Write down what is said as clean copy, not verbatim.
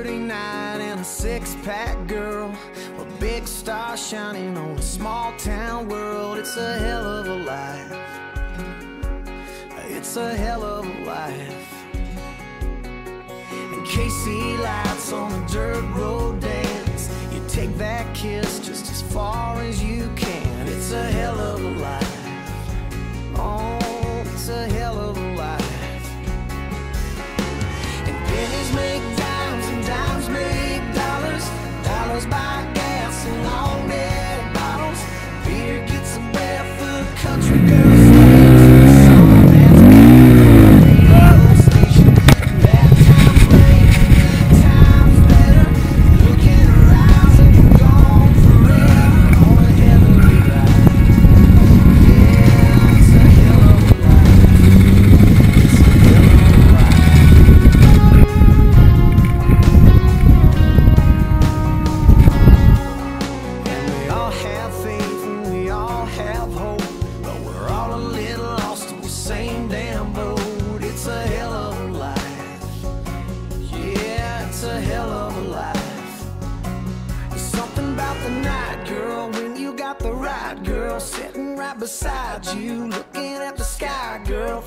dirty night and a six-pack girl, a big star shining on a small-town world. It's a hell of a life. It's a hell of a life. And KC lights on the dirt road dance. You take that kiss just as far as you can. It's a hell of a life. Oh, it's a hell of a life. And pennies make dimes and dimes make dollars. Dollars buy gas and long neck bottles. Beer gets a barefoot country girl. Same damn boat. It's a hell of a life. Yeah, it's a hell of a life. There's something about the night, girl, when you got the right girl sitting right beside you, looking at the sky, girl.